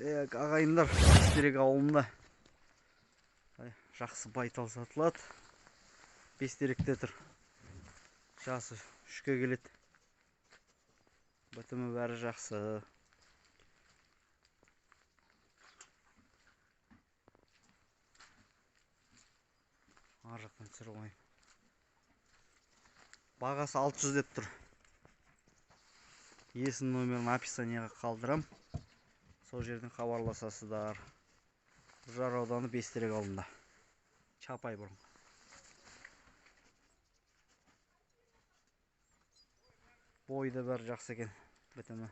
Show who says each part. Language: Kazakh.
Speaker 1: Ағайындар, Бестерек ауылында жақсы байтал сатылады. Бестеректе тұр. Жасы 3-ке келеді. Бітімі бәрі жақсы. Ар жақтан түсіріп қойайын. Бағасы 600 деп тұр. Есім номерін описанияға қалдырам. Сол жерден хабарласасыздар. Үржар ауданы Бестерек ауылында. Чапай бұрын. Бойы да бәрі жақсы екен. Бітімі.